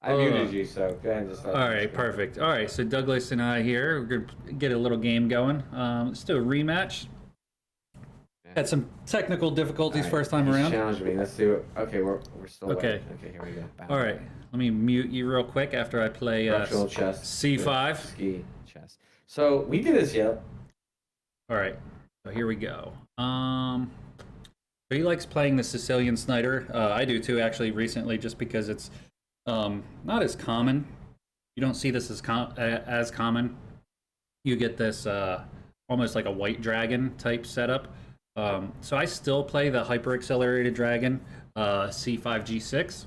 I muted you, so go ahead and just start. All right, perfect. All right, so Douglas and I here, we're gonna get a little game going. Let's do a rematch. Yeah. Had some technical difficulties All right, first time he's around. challenged me. Let's see what. Okay, we're still Okay. waiting. Okay, here we go. All right, let me mute you real quick after I play Structural chess. C5. Ski chess. So we did this, yep. All right, so here we go. So he likes playing the Sicilian Snyder. I do too, actually, recently, just because it's not as common. You don't see this as common. You get this almost like a white dragon type setup. So I still play the hyper accelerated dragon C5G6,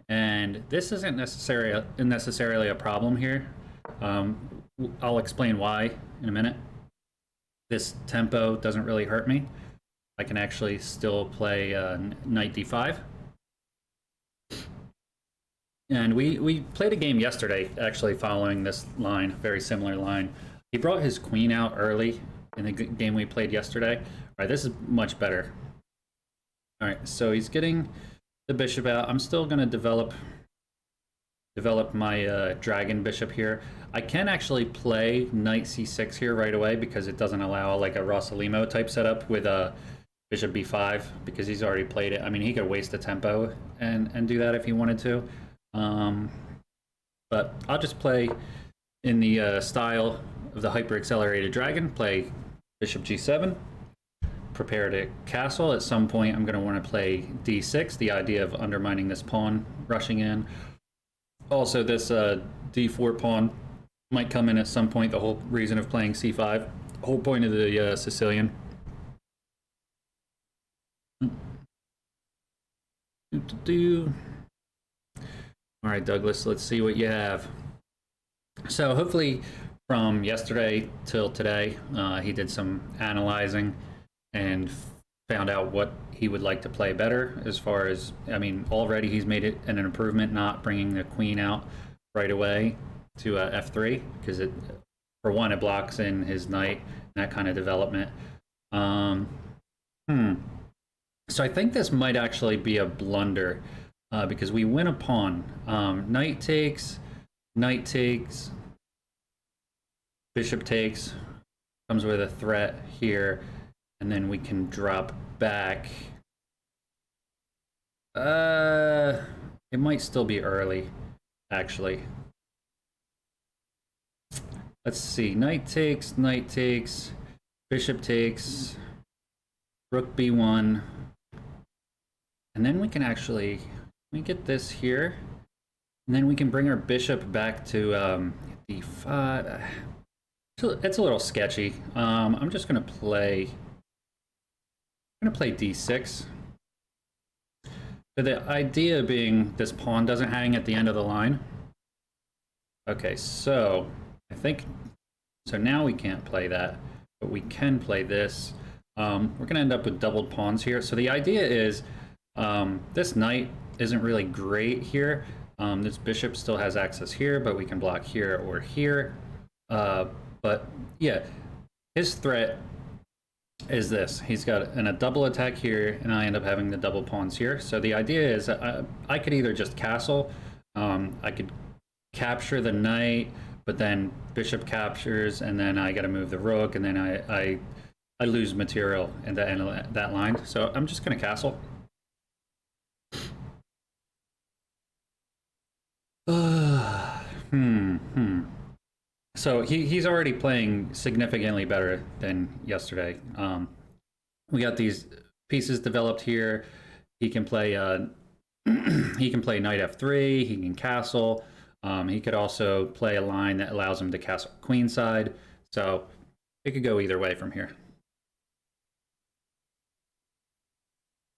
and this isn't necessarily a problem here. I'll explain why in a minute. This tempo doesn't really hurt me. I can actually still play knight d5. And we played a game yesterday, actually following this line, very similar line. He brought his queen out early in the game we played yesterday. All right, this is much better. All right, so he's getting the bishop out. I'm still going to develop my dragon bishop here. I can actually play knight c6 here right away because it doesn't allow like a Rossolimo type setup with a bishop b5 because he's already played it. I mean, he could waste a tempo and do that if he wanted to. But I'll just play in the style of the hyper accelerated dragon, play bishop g7, prepare to castle. At some point I'm going to want to play d6, the idea of undermining this pawn rushing in. Also, this d4 pawn might come in at some point, the whole reason of playing c5, the whole point of the Sicilian. All right, Douglas, let's see what you have. So hopefully from yesterday till today, he did some analyzing and found out what he would like to play better as far as, I mean, already he's made it an improvement not bringing the queen out right away to f3 because it, for one, it blocks in his knight, that kind of development. So I think this might actually be a blunder because we win a pawn. Knight takes, bishop takes, comes with a threat here, and then we can drop back. It might still be early, actually. Let's see, knight takes, bishop takes, rook b1, and then we can actually, we get this here, and then we can bring our bishop back to d5. It's a little sketchy. I'm just gonna play d6. So the idea being this pawn doesn't hang at the end of the line. Okay, so I think, so now we can't play that, but we can play this. We're gonna end up with doubled pawns here. So the idea is this knight isn't really great here. This bishop still has access here, but we can block here or here. But yeah, his threat is this. He's got a double attack here, and I end up having the double pawns here. So the idea is I could either just castle, I could capture the knight, but then bishop captures, and then I got to move the rook, and then I lose material in the end of that line. So I'm just going to castle. So he's already playing significantly better than yesterday. We got these pieces developed here. He can play he can play knight f3. He can castle. He could also play a line that allows him to castle queenside. So it could go either way from here.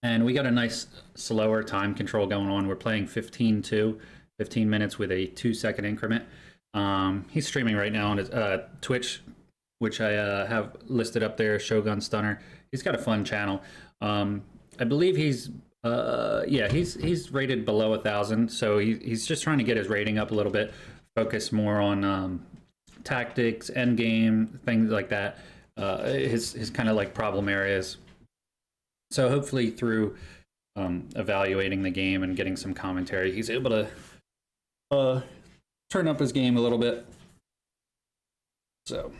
And we got a nice slower time control going on. We're playing 15 minutes with a 2-second increment. He's streaming right now on his Twitch, which I have listed up there, Shogun Stunner. He's got a fun channel. I believe he's rated below 1,000, so he's just trying to get his rating up a little bit, focus more on tactics, endgame, things like that. His kind of like problem areas. So hopefully through evaluating the game and getting some commentary, he's able to turn up his game a little bit. So,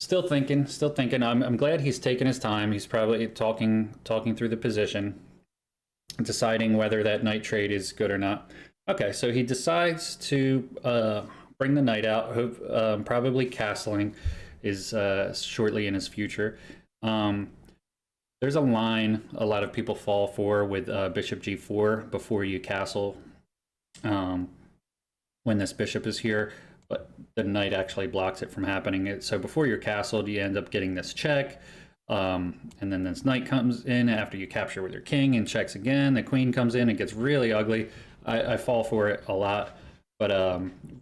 still thinking. I'm glad he's taking his time. He's probably talking through the position, deciding whether that knight trade is good or not. Okay, so he decides to bring the knight out. Probably castling is shortly in his future. There's a line a lot of people fall for with bishop g4 before you castle when this bishop is here, but the knight actually blocks it from happening. So before you're castled, you end up getting this check, and then this knight comes in after you capture with your king and checks again. The queen comes in, it gets really ugly. I fall for it a lot, but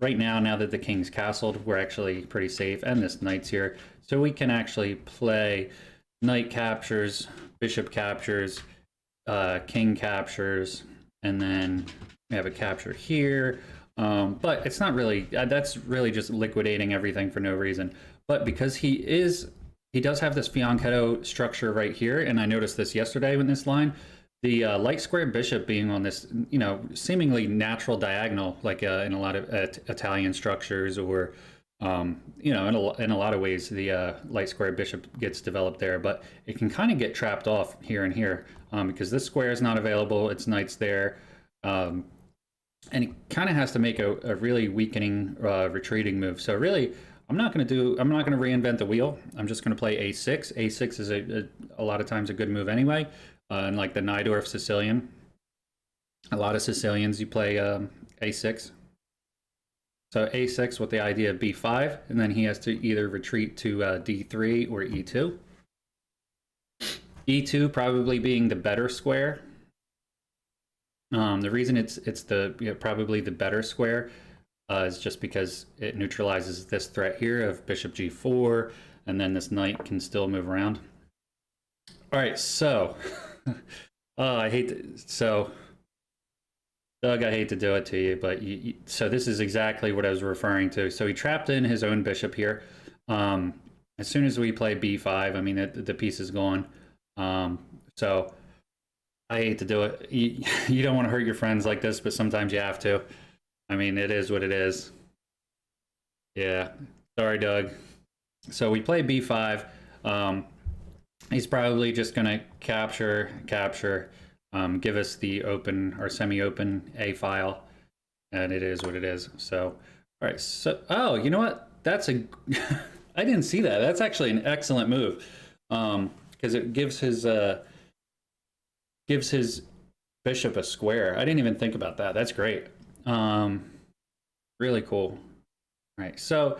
right now that the king's castled, we're actually pretty safe, and this knight's here, so we can actually play knight captures, bishop captures, king captures, and then we have a capture here. But it's not really, that's really just liquidating everything for no reason. But because he does have this fianchetto structure right here, and I noticed this yesterday in this line, the light square bishop being on this, seemingly natural diagonal, like in a lot of Italian structures, or in a lot of ways, the light square bishop gets developed there, but it can kind of get trapped off here and here because this square is not available. Its knight's there, and it kind of has to make a really weakening retreating move. So really, I'm not going to reinvent the wheel. I'm just going to play a6. A6 is a lot of times a good move anyway. And like the Nydorf Sicilian, a lot of Sicilians, you play a6. So a6 with the idea of b5, and then he has to either retreat to d3 or e2. e2 probably being the better square. The reason it's probably the better square is just because it neutralizes this threat here of bishop g4, and then this knight can still move around. All right, so I hate to, so Doug, I hate to do it to you, but so this is exactly what I was referring to. So he trapped in his own bishop here. As soon as we play b5, I mean, the piece is gone. So I hate to do it. You don't want to hurt your friends like this, but sometimes you have to. I mean, it is what it is. Yeah, sorry, Doug. So we play b5. He's probably just going to capture, give us the open or semi-open A file, and it is what it is. So, all right. So, oh, you know what? That's a, I didn't see that. That's actually an excellent move, because it gives his bishop a square. I didn't even think about that. That's great. Really cool. All right. So,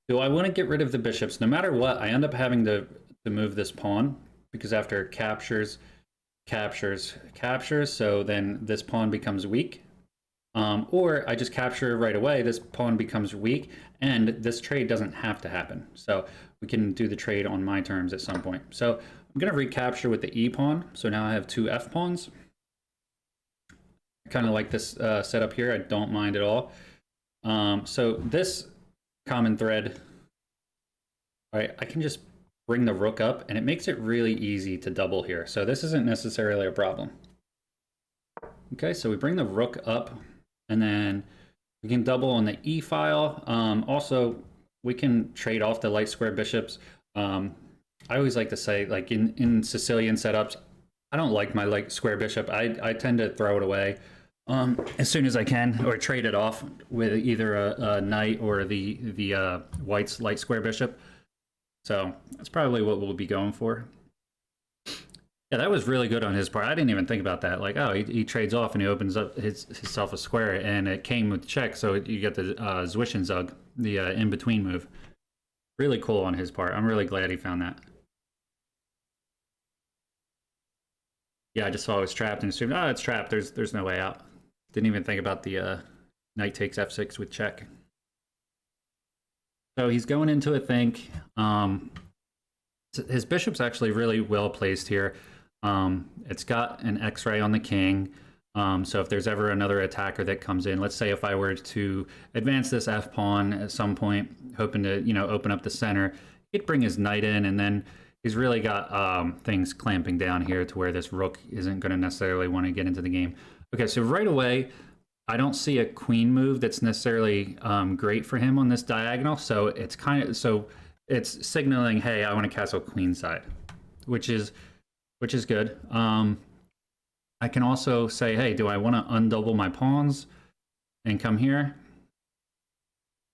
do I want to get rid of the bishops? No matter what, I end up having to move this pawn, because after captures, so then this pawn becomes weak. Or I just capture right away, this pawn becomes weak, and this trade doesn't have to happen. So we can do the trade on my terms at some point. So I'm going to recapture with the e pawn. So now I have two f pawns. I kind of like this setup here. I don't mind at all. So this common thread, all right, I can just bring the rook up, and it makes it really easy to double here. So this isn't necessarily a problem. Okay, so we bring the rook up, and then we can double on the e file. Also, we can trade off the light square bishops. I always like to say, like in Sicilian setups, I don't like my light square bishop. I tend to throw it away as soon as I can, or trade it off with either a knight or the white's light square bishop. So that's probably what we'll be going for. Yeah, that was really good on his part. I didn't even think about that. Like, oh, he trades off and he opens up himself a square, and it came with check, so you get the Zwischenzug, the in-between move. Really cool on his part. I'm really glad he found that. Yeah, I just saw it was trapped and assumed, oh, it's trapped. There's no way out. Didn't even think about the knight takes f6 with check. So he's going into a think. His bishop's actually really well placed here. It's got an X-ray on the king. So if there's ever another attacker that comes in, let's say if I were to advance this f pawn at some point, hoping to open up the center, he'd bring his knight in, and then he's really got things clamping down here to where this rook isn't going to necessarily want to get into the game. Okay, so right away, I don't see a queen move that's necessarily great for him on this diagonal. So it's it's signaling, hey, I want to castle queenside, which is good. I can also say, hey, do I want to undouble my pawns and come here?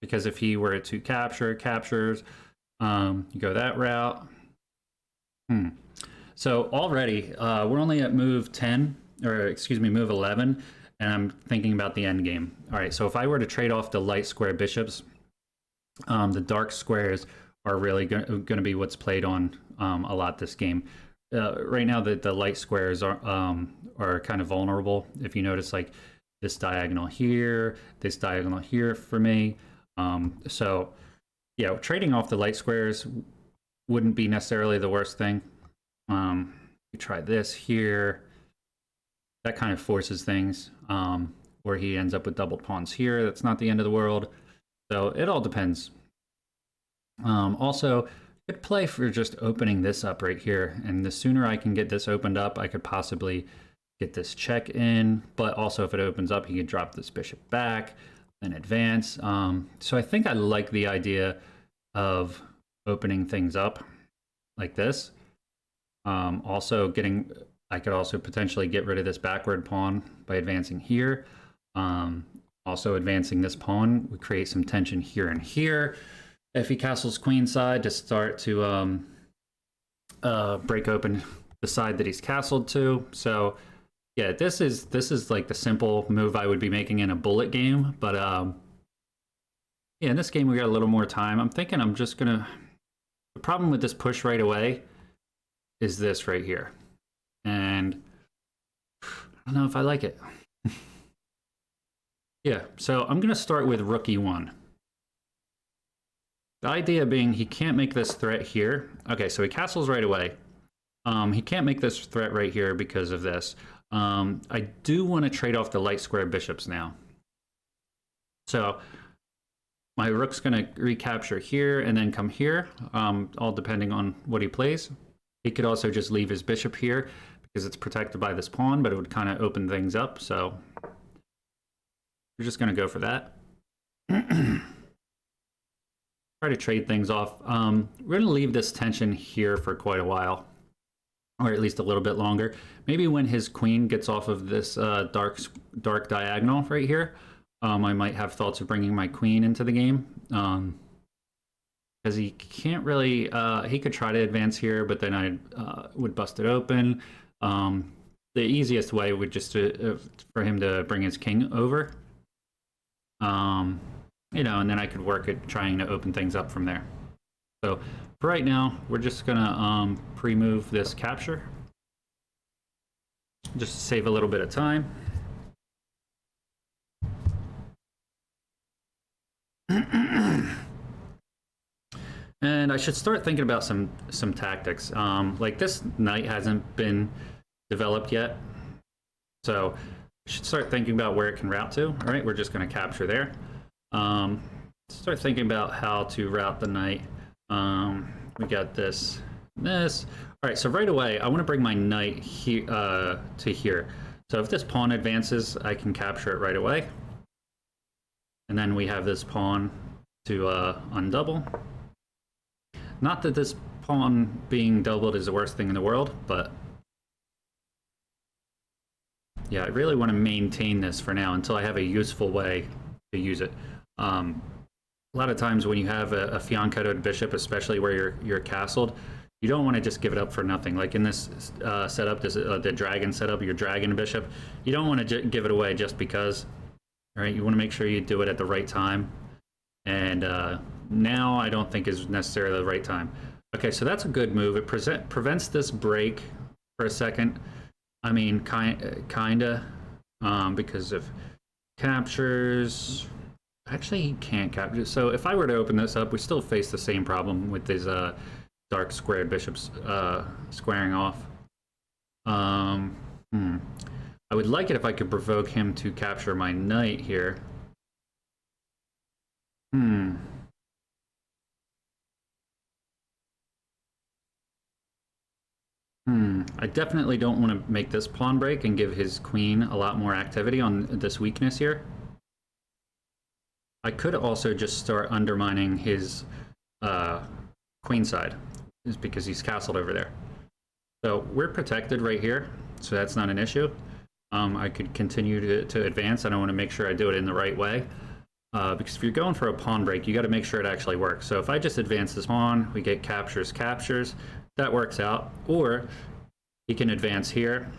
Because if he were to captures, you go that route. So already, we're only at move 10, or excuse me, move 11, and I'm thinking about the end game. All right, so if I were to trade off the light square bishops, the dark squares are really going to be what's played on a lot this game. Right now, the light squares are kind of vulnerable. If you notice, like this diagonal here for me. So yeah, trading off the light squares wouldn't be necessarily the worst thing. You try this here. That kind of forces things where he ends up with doubled pawns here. That's not the end of the world. So it all depends. Also, could play for just opening this up right here. And the sooner I can get this opened up, I could possibly get this check in. But also if it opens up, he could drop this bishop back and advance. So I think I like the idea of opening things up like this. Also I could also potentially get rid of this backward pawn by advancing here. Also advancing this pawn would create some tension here and here. If he castles queenside to start to break open the side that he's castled to. So yeah, this is like the simple move I would be making in a bullet game. But yeah, in this game we got a little more time. I'm thinking I'm just gonna. The problem with this push right away is this right here, and I don't know if I like it. Yeah, so I'm gonna start with rook e1. The idea being he can't make this threat here. Okay, so he castles right away. He can't make this threat right here because of this. I do want to trade off the light square bishops now. So my rook's going to recapture here and then come here, all depending on what he plays. He could also just leave his bishop here because it's protected by this pawn, but it would kind of open things up. So we're just going to go for that. Try to trade things off. We're going to leave this tension here for quite a while, or at least a little bit longer. Maybe when his queen gets off of this dark diagonal right here, I might have thoughts of bringing my queen into the game. Because he can't really, he could try to advance here, but then I would bust it open. The easiest way would just for him to bring his king over. You know, and then I could work at trying to open things up from there. So for right now, we're just gonna pre-move this capture, just to save a little bit of time. And I should start thinking about some tactics. Like this knight hasn't been developed yet, so I should start thinking about where it can route to. All right, we're just going to capture there. Start thinking about how to route the knight. We got this. All right, so right away, I want to bring my knight here to here. So if this pawn advances, I can capture it right away. And then we have this pawn to undouble. Not that this pawn being doubled is the worst thing in the world, but yeah, I really want to maintain this for now until I have a useful way to use it. A lot of times when you have a fianchettoed bishop, especially where you're castled, you don't want to just give it up for nothing. Like in this setup, the dragon setup, your dragon bishop, you don't want to give it away just because. All right, you want to make sure you do it at the right time. And now I don't think is necessarily the right time. Okay, so that's a good move. It prevents this break for a second. I mean, kinda, because of captures. Actually, he can't capture. So if I were to open this up, we still face the same problem with these dark squared bishops squaring off. I would like it if I could provoke him to capture my knight here. I definitely don't want to make this pawn break and give his queen a lot more activity on this weakness here. I could also just start undermining his queen side, is because he's castled over there. So we're protected right here, so that's not an issue. I could continue to advance, and I want to make sure I do it in the right way. Because if you're going for a pawn break, you got to make sure it actually works. So if I just advance this pawn, we get captures, captures, that works out. Or he can advance here,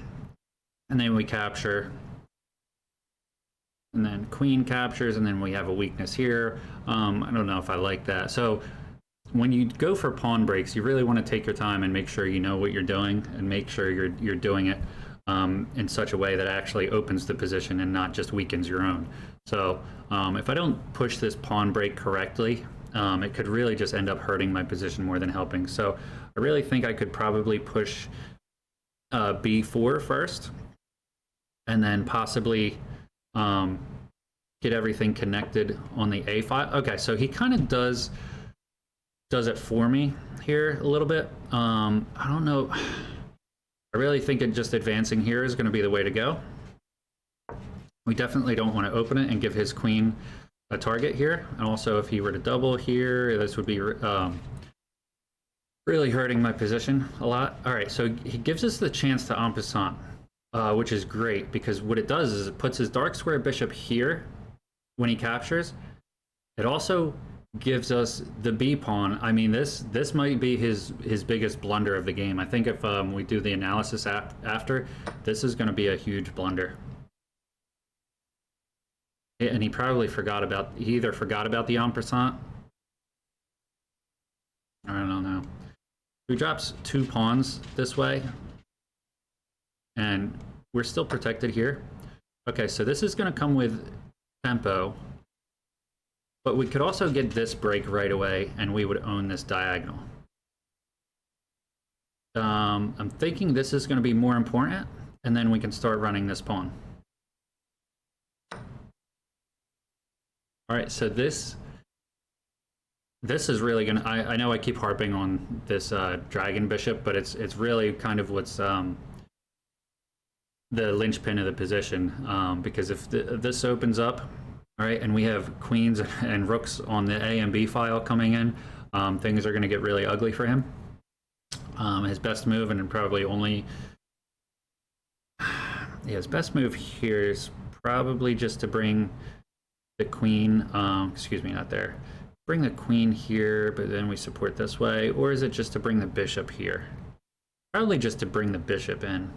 and then we capture, and then queen captures, and then we have a weakness here. I don't know if I like that. So when you go for pawn breaks, you really want to take your time and make sure you know what you're doing, and make sure you're doing it in such a way that actually opens the position and not just weakens your own. So if I don't push this pawn break correctly, it could really just end up hurting my position more than helping. So I really think I could probably push b4 first, and then possibly get everything connected on the a file. Okay, so he kind of does it for me here a little bit. I don't know. I really think just advancing here is going to be the way to go. We definitely don't want to open it and give his queen a target here. And also, if he were to double here, this would be really hurting my position a lot. All right, so he gives us the chance to en passant, which is great, because what it does is it puts his dark square bishop here when he captures. It also gives us the b pawn. I mean, this might be his biggest blunder of the game. I think if we do the analysis after, this is going to be a huge blunder. And he probably he either forgot about the en passant, I don't know. He drops 2 pawns this way, and we're still protected here. Okay, so this is going to come with tempo, but we could also get this break right away, and we would own this diagonal. I'm thinking this is going to be more important, and then we can start running this pawn. All right, so this is really gonna. I know I keep harping on this dragon bishop, but it's really kind of what's the linchpin of the position. Because if this opens up, all right, and we have queens and rooks on the A and B file coming in, things are going to get really ugly for him. His best move, and probably only, yeah, his best move here is probably just to bring the queen, excuse me, not there. Bring the queen here, but then we support this way. Or is it just to bring the bishop here? Probably just to bring the bishop in.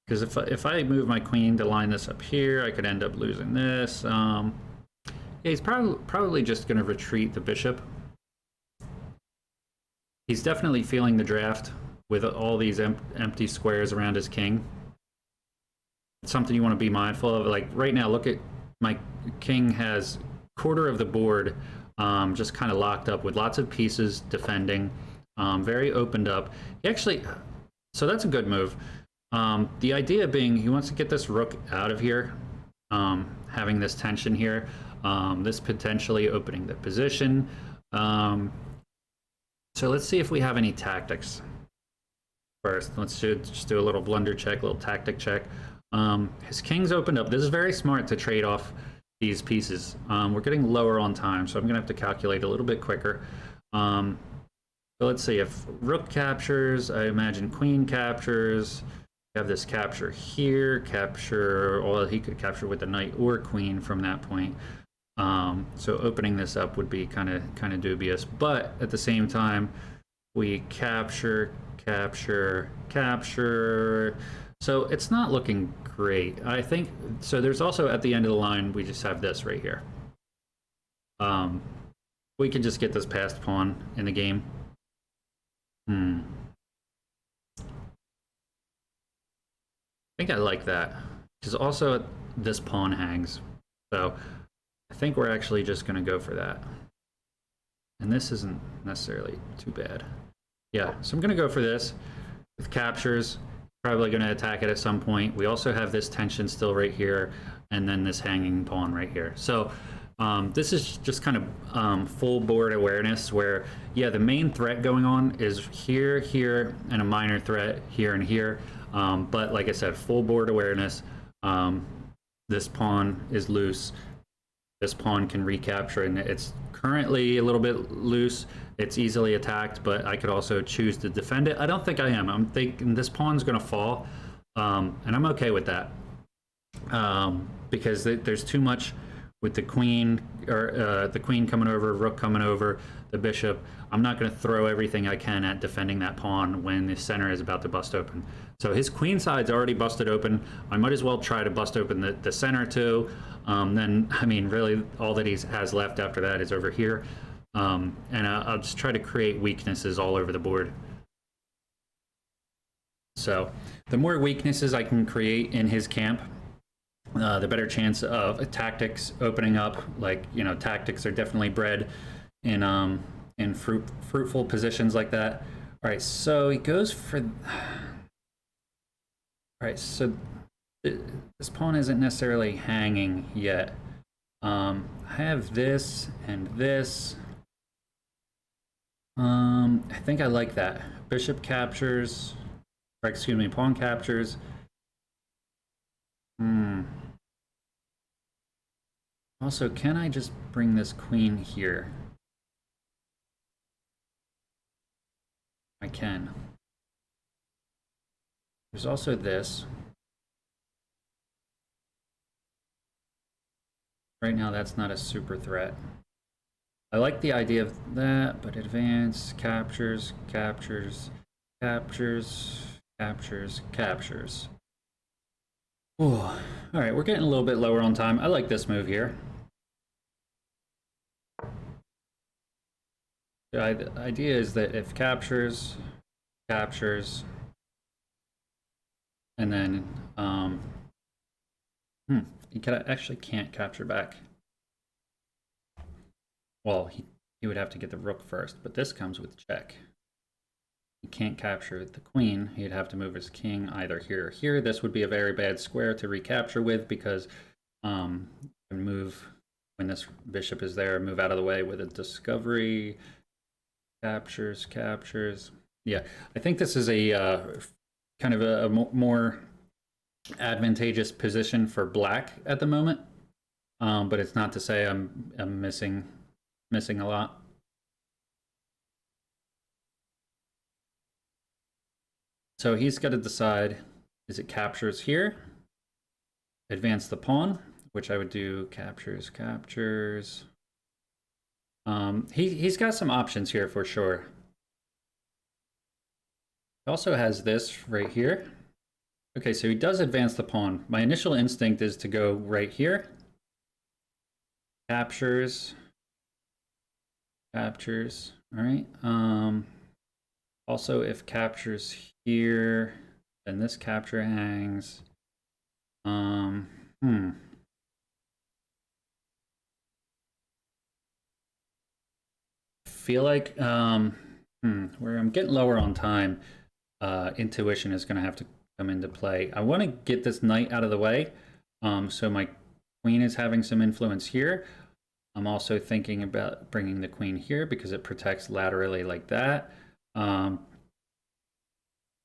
Because if I move my queen to line this up here, I could end up losing this. Yeah, he's probably just going to retreat the bishop. He's definitely feeling the draft with all these empty squares around his king. It's something you want to be mindful of. Like right now, look at my king has quarter of the board just kind of locked up with lots of pieces defending, very opened up. He actually, so that's a good move. The idea being he wants to get this rook out of here, having this tension here, this potentially opening the position. So let's see if we have any tactics first. Let's just do a little blunder check, a little tactic check. His king's opened up. This is very smart to trade off these pieces. We're getting lower on time, so I'm gonna have to calculate a little bit quicker. So let's see, if rook captures, I imagine queen captures. We have this capture here, capture, well, he could capture with the knight or queen from that point. So opening this up would be kind of dubious, but at the same time, we capture, capture, capture. So it's not looking great. I think, so there's also at the end of the line, we just have this right here. We can just get this passed pawn in the game. I think I like that. Because also this pawn hangs. So I think we're actually just going to go for that. And this isn't necessarily too bad. Yeah, so I'm going to go for this with captures. Probably going to attack it at some point. We also have this tension still right here, and then this hanging pawn right here. So This is just kind of full board awareness where, yeah, the main threat going on is here, here, and a minor threat here and here. But like I said, full board awareness. This pawn is loose. This pawn can recapture, and it's currently a little bit loose. It's easily attacked, but I could also choose to defend it. I don't think I am. I'm thinking this pawn's going to fall, and I'm okay with that because there's too much with the queen, or the queen coming over, rook coming over, the bishop. I'm not going to throw everything I can at defending that pawn when the center is about to bust open. So his queen side's already busted open. I might as well try to bust open the center too. Then, I mean, really all that he has left after that is over here. And I'll just try to create weaknesses all over the board. So the more weaknesses I can create in his camp, the better chance of tactics opening up. Like, you know, tactics are definitely bred in fruitful positions like that. All right, so he goes for. All right, so this pawn isn't necessarily hanging yet. I have this and this. I think I like that. Bishop captures, or excuse me, pawn captures. Also, can I just bring this queen here? I can. There's also this. Right now, that's not a super threat. I like the idea of that, but advance, captures, captures, captures, captures, captures. Ooh. All right, we're getting a little bit lower on time. I like this move here. The idea is that if captures, captures, and then he actually can't capture back. Well, he would have to get the rook first, but this comes with check. He can't capture the queen. He'd have to move his king either here or here. This would be a very bad square to recapture with because move when this bishop is there, move out of the way with a discovery. Captures, captures. Yeah, I think this is a kind of a more advantageous position for black at the moment. But it's not to say I'm missing a lot. So he's got to decide, is it captures here? Advance the pawn, which I would do captures, captures. He's got some options here for sure. He also has this right here. Okay, so he does advance the pawn. My initial instinct is to go right here. Captures. Captures. All right. Also, if captures here, then this capture hangs. Feel like where I'm getting lower on time, intuition is going to have to come into play. I want to get this knight out of the way, so my queen is having some influence here. I'm also thinking about bringing the queen here because it protects laterally like that.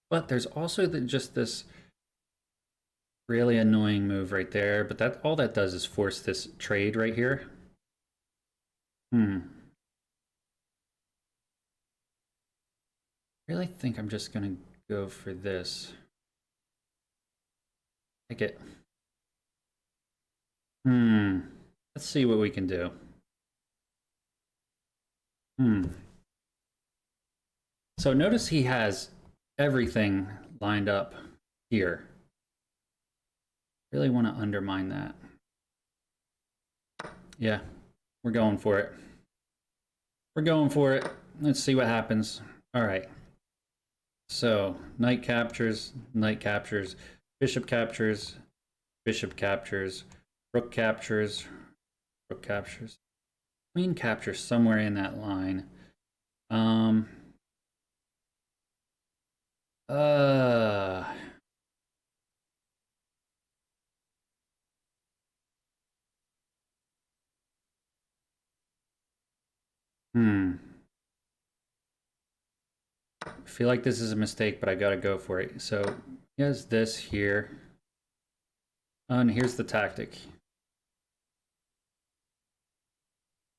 But there's also just this really annoying move right there. But that all that does is force this trade right here. Really think I'm just gonna go for this. Take it. Let's see what we can do. So notice he has everything lined up here. Really want to undermine that. Yeah, we're going for it. We're going for it. Let's see what happens. All right. So knight captures, bishop captures, bishop captures, rook captures, rook captures, queen captures somewhere in that line. I feel like this is a mistake, but I gotta go for it. So he has this here. And here's the tactic.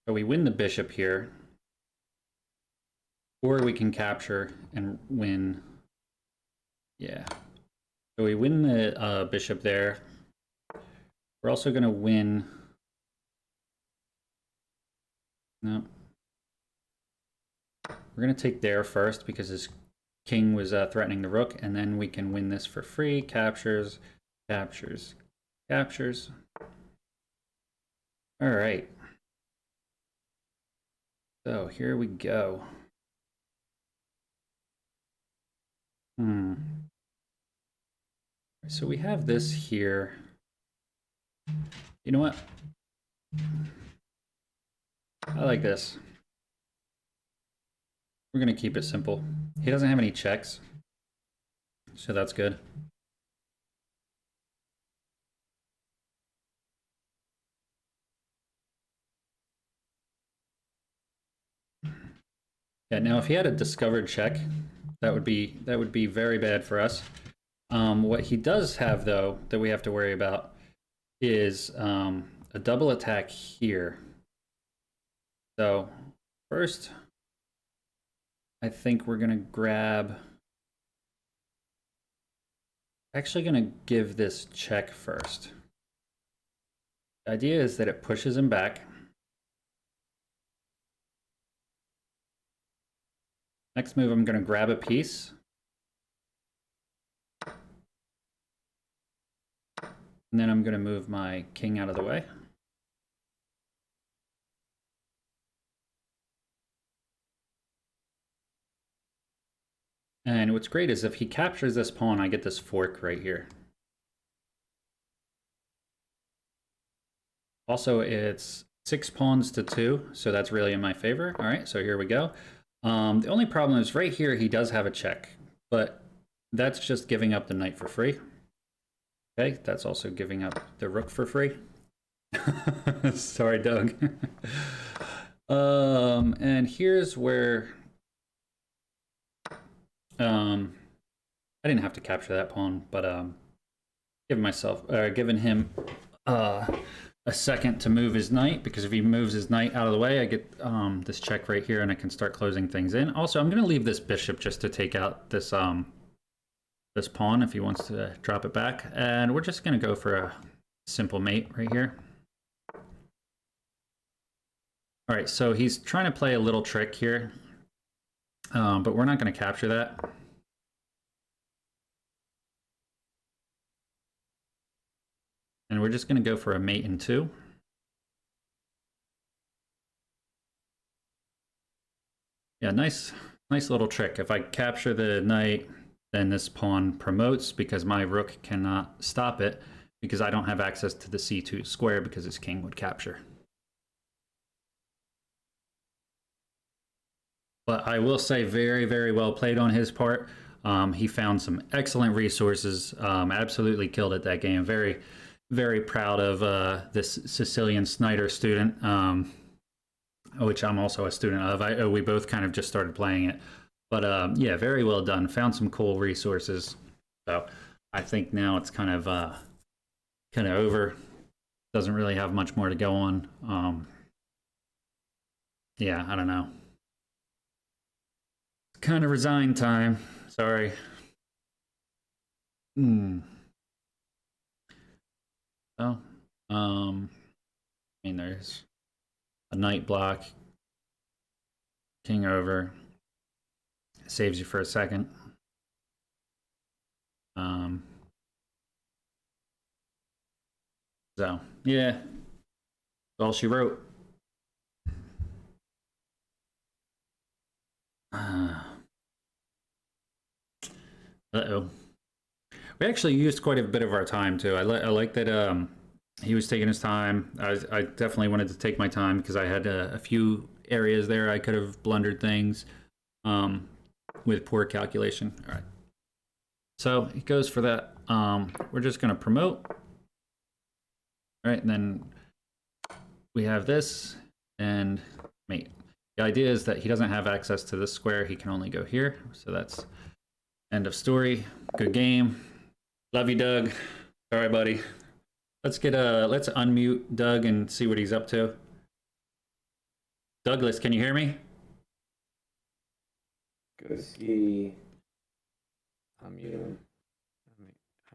So we win the bishop here. Or we can capture and win. Yeah. So we win the bishop there. We're also going to win. No. We're going to take there first because his king was threatening the rook. And then we can win this for free. Captures, captures, captures. All right. So here we go. So we have this here. You know what? I like this. We're going to keep it simple. He doesn't have any checks, so that's good. Yeah, now if he had a discovered check, that would be very bad for us. What he does have, though, that we have to worry about is a double attack here. So first, I think we're going to grab... Actually going to give this check first. The idea is that it pushes him back. Next move, I'm going to grab a piece. And then I'm going to move my king out of the way. And what's great is if he captures this pawn, I get this fork right here. Also, it's 6 pawns to 2, so that's really in my favor. All right, so here we go. The only problem is right here, he does have a check, but that's just giving up the knight for free. Okay, that's also giving up the rook for free. Sorry, Doug. And here's where I didn't have to capture that pawn, but giving him a second to move his knight, because if he moves his knight out of the way, I get this check right here, and I can start closing things in. Also, I'm going to leave this bishop just to take out this this pawn if he wants to drop it back, and we're just going to go for a simple mate right here. All right, so he's trying to play a little trick here, but we're not going to capture that. And we're just going to go for a mate in 2. Yeah, nice little trick. If I capture the knight, then this pawn promotes because my rook cannot stop it because I don't have access to the c2 square because his king would capture. But I will say very, very well played on his part. He found some excellent resources, absolutely killed it that game. Very, very proud of this Sicilian Snyder student, which I'm also a student of. We both kind of just started playing it. But yeah, very well done. Found some cool resources. So I think now it's kind of over. Doesn't really have much more to go on. Yeah, I don't know. Kind of resign time. Sorry. Oh, I mean, there's a knight block, king over, saves you for a second. So yeah, that's all she wrote. Uh-oh. We actually used quite a bit of our time too. I like that he was taking his time. I definitely wanted to take my time because I had a few areas there I could have blundered things with poor calculation. All right. So it goes for that. We're just going to promote. All right, and then we have this and mate. The idea is that he doesn't have access to this square. He can only go here. So that's end of story. Good game. Love you, Doug. Sorry, buddy. Let's unmute Doug and see what he's up to. Douglas, can you hear me? Go ski. Unmute.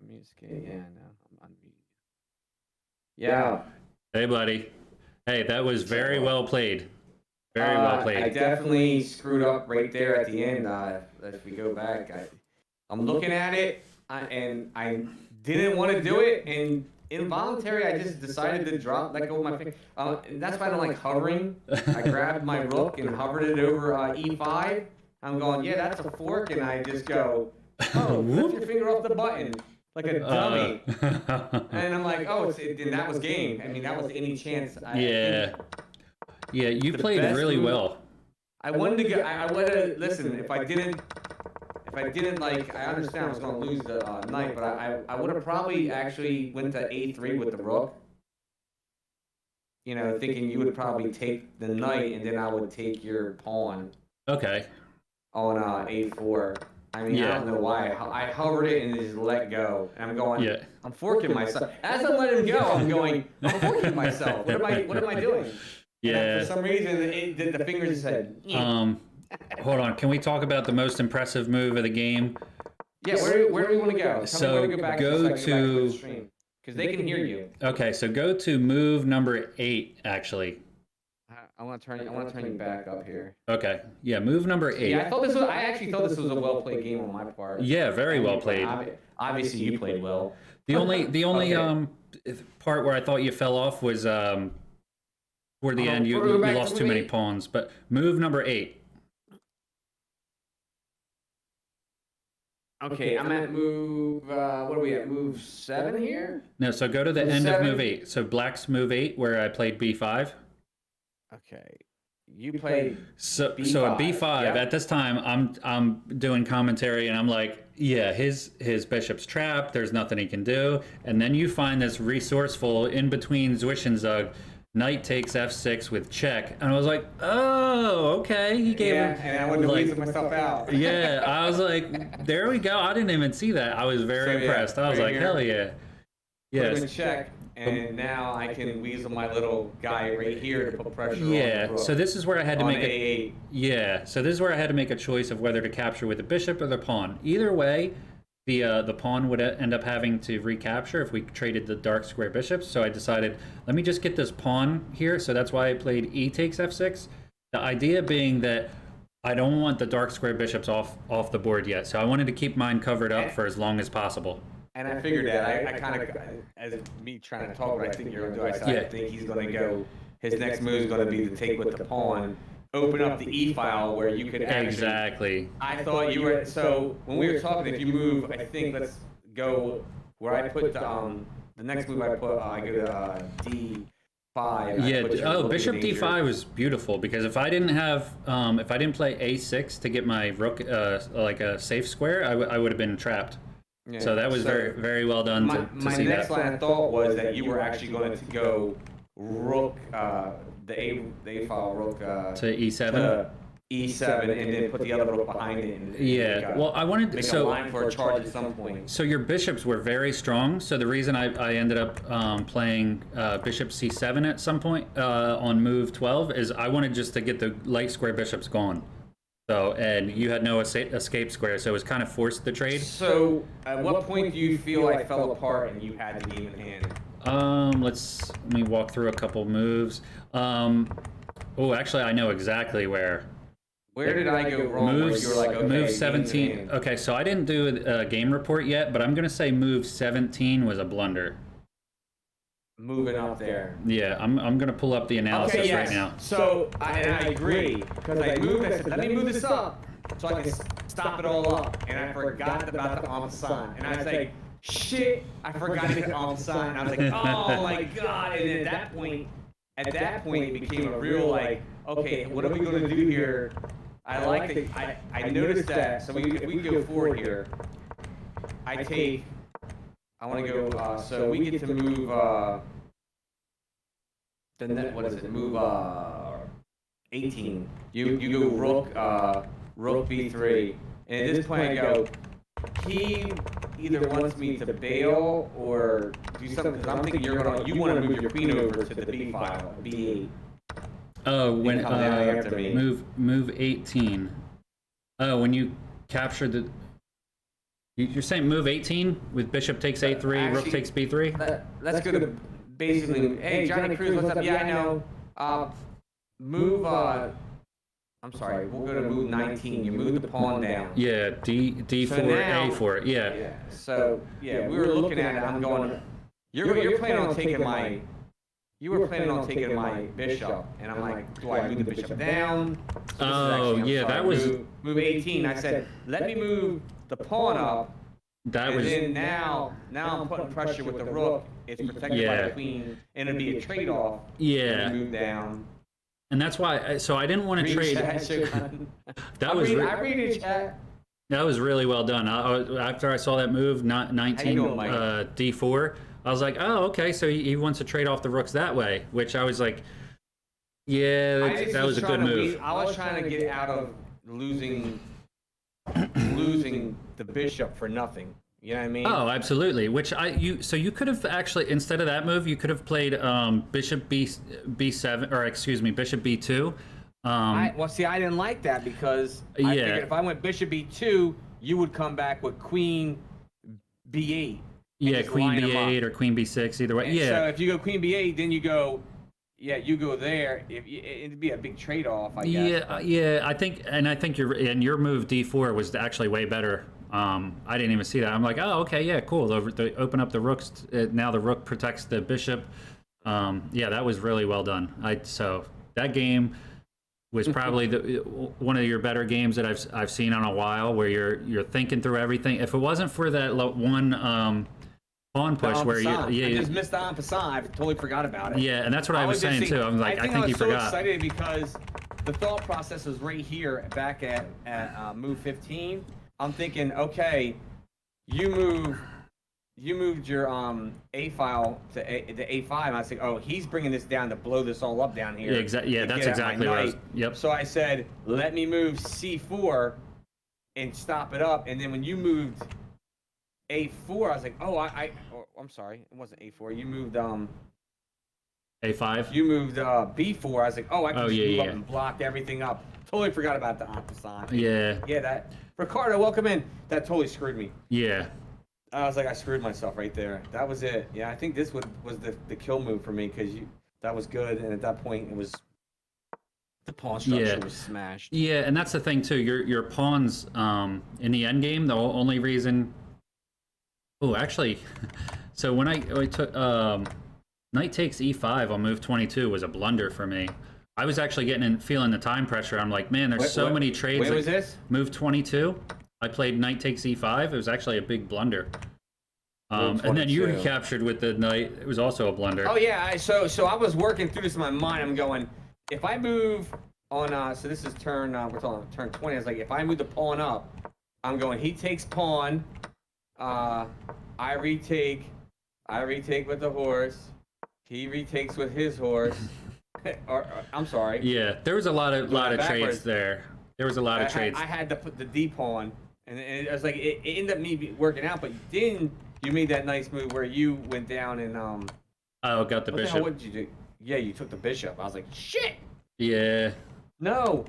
Unmute ski. Yeah, no, I'm unmuted. Yeah. Hey, buddy. Hey, that was very well played. Very well played. I definitely screwed up right there at the end. If we go back, I'm looking at it, and I didn't want to do it, and involuntary, I just decided to let go of my finger. That's why I don't like hovering. I grabbed my rook and hovered it over e5. I'm going, yeah, that's a fork, and I just go, oh, lift your finger off the button. Like a dummy. And I'm like, oh, and that was game. I mean, that was any chance. Yeah, you played really well. I wanted to get, I would have, listen, if I didn't, like, I understand I was going to lose the knight, but I would have probably actually went to a3 with the rook. You know, thinking you would probably take the knight, and then I would take your pawn. Okay. On a4. I mean, I don't know why. I hovered it and just let go. And I'm going, I'm forking myself. As I let him go, I'm going, I'm forking myself. What am I doing? Yeah. For some reason, the fingers said, hold on. Can we talk about the most impressive move of the game? Yeah, where do we want to go? So go to, because they can hear you. Okay, so go to move number 8, actually. I want to turn you back up here. Okay. Yeah, move number 8. Yeah, I actually thought this was a well played game on my part. Yeah, very well played. Obviously, you played well. The only part where I thought you fell off was toward the end. You lost too many pawns. But move number 8. Okay, I'm at move. What are we at? Move 7 here. No, so go to the end of move 8. So black's move 8, where I played b5. Okay, you played B5. So at b5 at this time, I'm doing commentary and I'm like, yeah, his bishop's trapped. There's nothing he can do. And then you find this resourceful in between Zwischenzug. Knight takes f6 with check, and I was like, oh, okay. He gave him. And I wouldn't have myself out. Yeah, I was like, there we go. I didn't even see that. I was very impressed. I was like, hell yeah. Yes. Check. And now I can weasel my little guy right here to put pressure on the rook. So this is where I had to make A8. Yeah, so this is where I had to make a choice of whether to capture with the bishop or the pawn. Either way, the pawn would end up having to recapture if we traded the dark square bishops. So I decided, let me just get this pawn here. So that's why I played e takes f6. The idea being that I don't want the dark square bishops off the board yet. So I wanted to keep mine covered up for as long as possible. And I figured that. I kind of, as me trying to talk what I think you're going to do, I think he's going to go, his next move is going to be to take with the pawn, open up the E file where you could actually. Exactly. I thought you were, so when we were talking, if you move, I think let's go where I put the next move I put, I go to D5. Yeah, bishop D5 was beautiful because if I didn't have, if I didn't play A6 to get my rook like a safe square, I would have been trapped. Yeah, so that was very, very well done to see that. My next line of thought was that you were actually going to go rook, the A file rook to E7. To E7, and then put the other rook behind it. And well, I wanted to make a line for a charge at some point. So your bishops were very strong. So the reason I ended up playing bishop C7 at some point on move 12 is I wanted just to get the light square bishops gone. So, and you had no escape square, so it was kind of forced the trade. So, at what point do you feel I fell apart and you had the game in hand? Let me walk through a couple moves. Oh, actually, I know exactly where. Where did I go wrong? You were like, okay, move 17. Okay, so I didn't do a game report yet, but I'm going to say move 17 was a blunder. Moving up there. Yeah, I'm going to pull up the analysis right now. So, I agree, because I moved, I said, let me move this up, so I can stop it all up, and I forgot about the en passant, and I was like, shit, I forgot to get the en passant, and I was like, oh my god, and at that point, it became a real, like, okay, what are we going to do here? I like the, I noticed that, so if we go forward here, I want to go, so we get to move, what is it, move 18. You go rook b3, and at this point I go, he either wants me to bail or do something because I'm thinking you want to move your queen over to the b file, b8. Oh, when come down after me. move 18. Oh, when you capture the. You're saying move 18 with bishop takes a3, rook Actually, takes b3. Let's go to basically. Hey, Johnny Cruz, what's up? Yeah, I know. Move. I'm sorry. We'll go to move 19. You move the pawn down. Yeah, d4, So now- a4. Yeah. So yeah, we were looking at it. I'm going. You're planning on taking my. You were planning on taking my bishop, and I'm like, do I move the bishop down? So this is Oh, I'm yeah, sorry, that was- move 18. I said, let me move the pawn up, That and was. then now I'm putting pressure with the rook. It's protected by Yeah. the queen, and it'd be a trade-off. Yeah. Move down. And that's why. So I didn't want to trade. That was. I read it, chat. That was really well done. After I saw that move, not 19 doing, Mike? d4, I was like, oh, okay, so he wants to trade off the rooks that way, which I was like, yeah, that was a good move. I was trying to get out of losing the bishop for nothing. You know what I mean? Oh, absolutely. So you could have actually, instead of that move, you could have played bishop b7, or excuse me, bishop b2. Well, see, I didn't like that because I Yeah. figured if I went bishop b2, you would come back with queen b8. Yeah, just queen line 'em b8 up. or queen b6, either way. And Yeah. So if you go queen b8, then you go there. It'd be a big trade-off, I guess. Yeah. I think your move d4 was actually way better. I didn't even see that. I'm like, oh, okay, yeah, cool. They open up the rooks. Now the rook protects the bishop. Yeah, that was really well done. So that game was probably one of your better games that I've seen in a while, where you're thinking through everything. If it wasn't for that one pawn push where I just missed the en passant. I totally forgot about it. Yeah, and that's what I was saying too. I'm like, I think you so forgot. excited because the thought process was right here back at move 15. I'm thinking, okay, you moved your a file to the a5. And I was like, oh, he's bringing this down to blow this all up down here. Yeah, exactly. Yeah, to that's get at my exactly what I was. knight. Yep. So I said, let me move c4 and stop it up. And then when you moved a4, I was like, oh, I'm sorry, it wasn't a4. You moved a5. You moved b4. I was like, oh, I can just move up yeah. and block everything up. Totally forgot about the en passant. Yeah. Yeah, that Ricardo, welcome in. That totally screwed me. Yeah. I was like, I screwed myself right there. That was it. Yeah, I think this was the kill move for me because that was good, and at that point it was the pawn structure was smashed. Yeah, and that's the thing too. Your pawns in the end game, the only reason. Oh, actually, so when I took knight takes e5 on move 22 was a blunder for me. I was actually feeling the time pressure. I'm like, man, there's so many trades. Where was this? Move 22. I played knight takes e5. It was actually a big blunder. And then you recaptured with the knight. It was also a blunder. Oh yeah. So I was working through this in my mind. I'm going, if I move on, so this is turn. We're talking turn 20. I was like, if I move the pawn up, I'm going. He takes pawn. I retake with the horse. He retakes with his horse. I'm sorry. Yeah, there was a lot of trades there. There was a lot of trades. I had to put the D pawn, and it was like it ended up me working out. But then you made that nice move where you went down and got the what bishop. The hell, what did you do? Yeah, you took the bishop. I was like, shit. Yeah. No.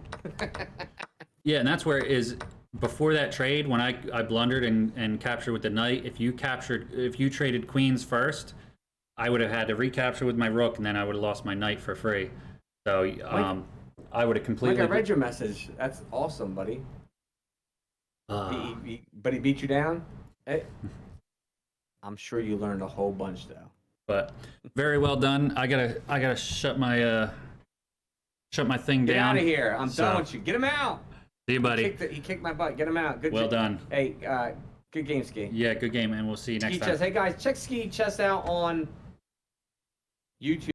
Yeah, and that's where it is. Before that trade, when I blundered and captured with the knight, if you traded queens first, I would have had to recapture with my rook, and then I would have lost my knight for free. So I would have completely. Mike, I read your message. That's awesome, buddy. But he beat you down. I'm sure you learned a whole bunch though. But very well done. I gotta shut my thing Get down. out of here. I'm done with you. Get him out. See you, buddy. He kicked my butt. Get him out. Good. Well done. Hey, good game, Ski. Yeah, good game, and we'll see you next Ski time. Chess. Hey guys, check Ski Chess out on YouTube.